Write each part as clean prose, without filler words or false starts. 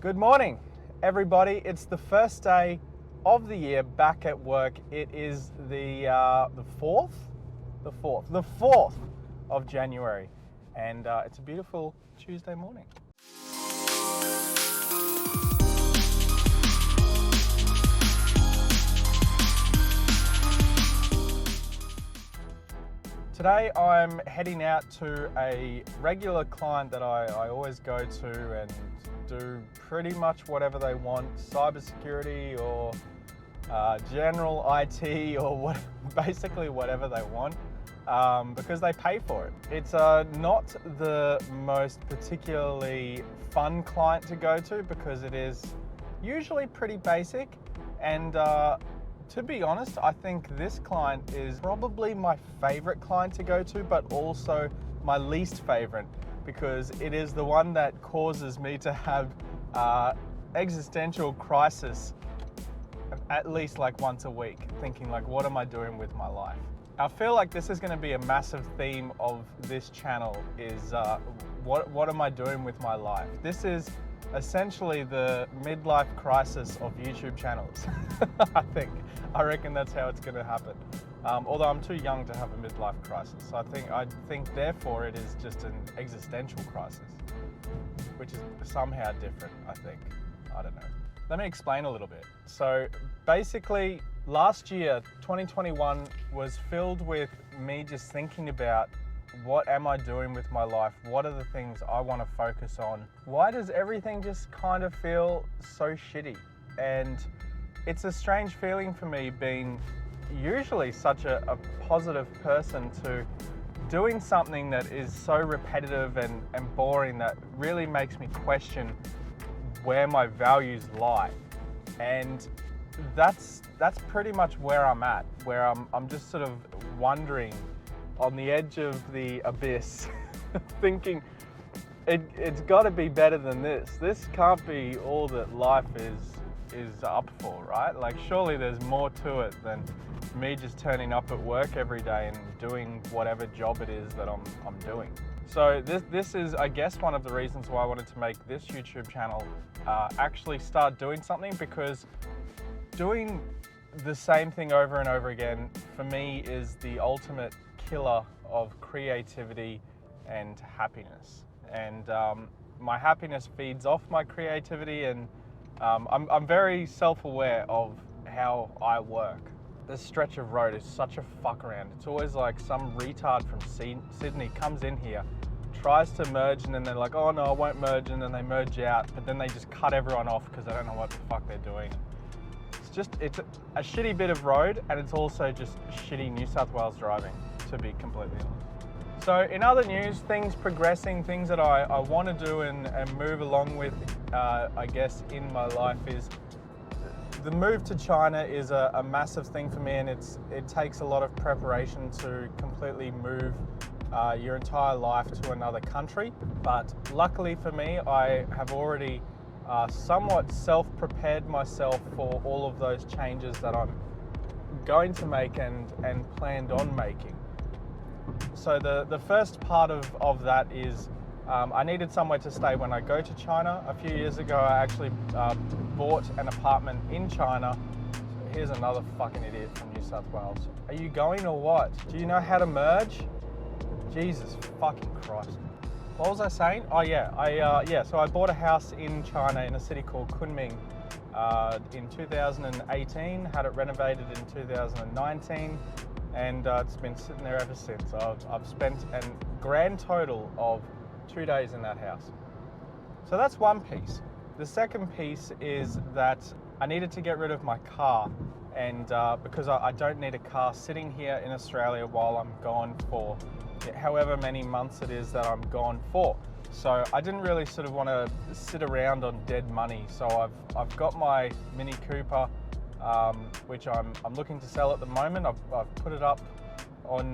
Good morning, everybody. It's the first day of the year back at work. It is the 4th of January, and it's a beautiful Tuesday morning. Today I'm heading out to a regular client that I always go to and do pretty much whatever they want, cybersecurity or general IT or basically whatever they want, because they pay for it. It's not the most particularly fun client to go to because it is usually pretty basic, and to be honest, I think this client is probably my favorite client to go to, but also my least favorite, because it is the one that causes me to have existential crisis at least like once a week, thinking like, what am I doing with my life? I feel like this is going to be a massive theme of this channel is what am I doing with my life? This is essentially the midlife crisis of YouTube channels. I reckon that's how it's going to happen. Although I'm too young to have a midlife crisis, so I think therefore it is just an existential crisis, which is somehow different. I don't know. Let me explain a little bit. So basically, last year, 2021, was filled with me just thinking about what am I doing with my life? What are the things I want to focus on? Why does everything just kind of feel so shitty? And it's a strange feeling for me, being usually such a positive person, to doing something that is so repetitive and boring that really makes me question where my values lie. And that's pretty much where I'm at, where I'm just sort of wondering on the edge of the abyss, thinking it's got to be better than this. This can't be all that life is up for, right? Like, surely there's more to it than me just turning up at work every day and doing whatever job it is that I'm doing. So this is, I guess, one of the reasons why I wanted to make this YouTube channel actually start doing something, because doing the same thing over and over again for me is the ultimate killer of creativity and happiness. And my happiness feeds off my creativity, and I'm very self-aware of how I work. This stretch of road is such a fuck around. It's always like some retard from Sydney comes in here, tries to merge, and then they're like, oh no, I won't merge, and then they merge out, but then they just cut everyone off because they don't know what the fuck they're doing. It's a shitty bit of road, and it's also just shitty New South Wales driving, to be completely honest. So in other news, things progressing, things that I want to do and move along with, I guess, in my life, is the move to China is a massive thing for me, and it takes a lot of preparation to completely move your entire life to another country. But luckily for me, I have already somewhat self-prepared myself for all of those changes that I'm going to make and planned on making. So the first part of that is I needed somewhere to stay when I go to China. A few years ago, I actually bought an apartment in China. Here's another fucking idiot from New South Wales. Are you going or what? Do you know how to merge? Jesus fucking Christ. What was I saying? Oh yeah, so I bought a house in China in a city called Kunming in 2018, had it renovated in 2019, and it's been sitting there ever since. I've spent a grand total of 2 days in that house. So that's one piece. The second piece is that I needed to get rid of my car, and because I don't need a car sitting here in Australia while I'm gone for however many months it is that I'm gone for. So I didn't really sort of want to sit around on dead money. So I've got my Mini Cooper, which I'm looking to sell at the moment. I've put it up on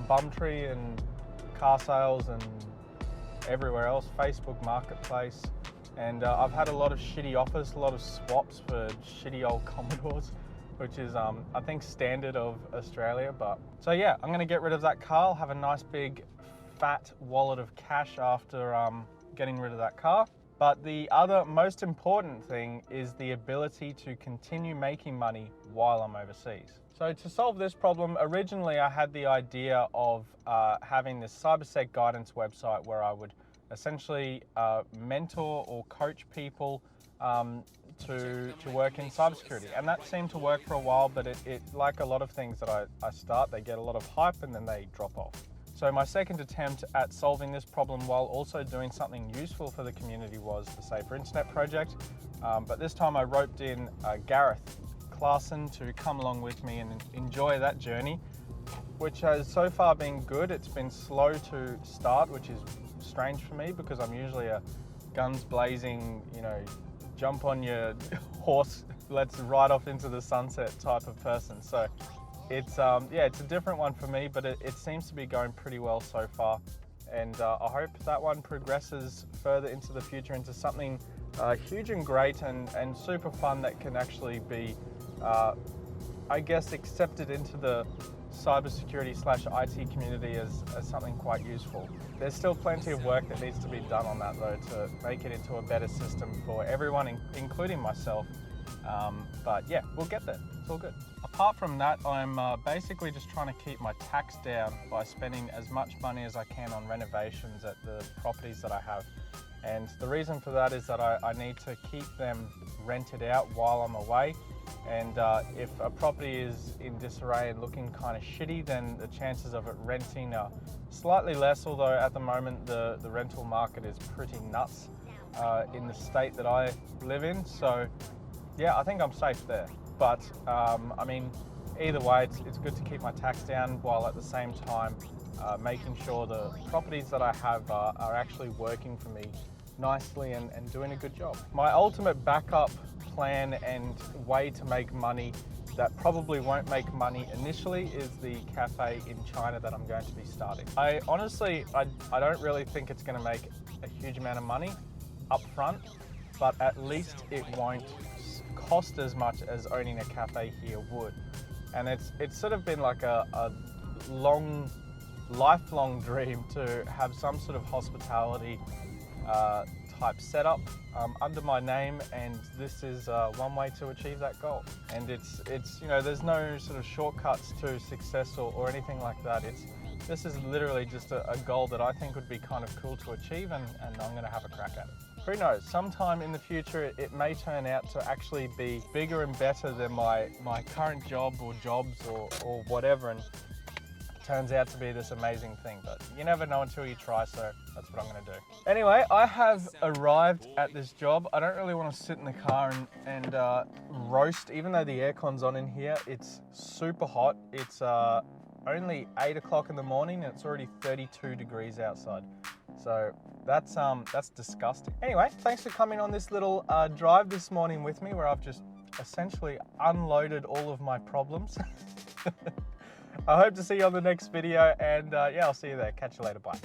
Bumtree and car sales and everywhere else, Facebook Marketplace. And I've had a lot of shitty offers, a lot of swaps for shitty old Commodores, which is, I think, standard of Australia. But so yeah, I'm gonna get rid of that car. I'll have a nice big fat wallet of cash after getting rid of that car. But the other most important thing is the ability to continue making money while I'm overseas. So to solve this problem, originally I had the idea of having this CyberSec guidance website where I would essentially mentor or coach people to work in cybersecurity. And that seemed to work for a while, but it like a lot of things that I start, they get a lot of hype and then they drop off. So my second attempt at solving this problem while also doing something useful for the community was the Safer Internet Project. But this time I roped in Gareth Claassen to come along with me and enjoy that journey, which has so far been good. It's been slow to start, which is strange for me because I'm usually a guns blazing, you know, jump on your horse, let's ride off into the sunset type of person. So it's yeah, it's a different one for me, but it seems to be going pretty well so far. And I hope that one progresses further into the future into something huge and great and super fun that can actually be, I guess, accepted into the cybersecurity/IT community as something quite useful. There's still plenty of work that needs to be done on that though to make it into a better system for everyone, including myself. But yeah, we'll get there. It's all good. Apart from that, I'm basically just trying to keep my tax down by spending as much money as I can on renovations at the properties that I have. And the reason for that is that I need to keep them rented out while I'm away. And if a property is in disarray and looking kind of shitty, then the chances of it renting are slightly less, although at the moment the rental market is pretty nuts in the state that I live in. So yeah, I think I'm safe there. But I mean, either way, it's good to keep my tax down while at the same time making sure the properties that I have are actually working for me nicely and doing a good job. My ultimate backup plan and way to make money that probably won't make money initially is the cafe in China that I'm going to be starting. I honestly don't really think it's going to make a huge amount of money up front, but at least it won't cost as much as owning a cafe here would. And it's sort of been like a lifelong dream to have some sort of hospitality type setup under my name, and this is one way to achieve that goal. And it's you know, there's no sort of shortcuts to success or anything like that. This is literally just a goal that I think would be kind of cool to achieve, and I'm going to have a crack at it. Who knows, sometime in the future it may turn out to actually be bigger and better than my current job or jobs or whatever, and turns out to be this amazing thing, but you never know until you try, so that's what I'm going to do. Anyway, I have arrived at this job. I don't really want to sit in the car and roast, even though the aircon's on in here. It's super hot. It's only 8 o'clock in the morning and it's already 32 degrees outside. So that's disgusting. Anyway, thanks for coming on this little drive this morning with me, where I've just essentially unloaded all of my problems. I hope to see you on the next video, and yeah, I'll see you there. Catch you later. Bye.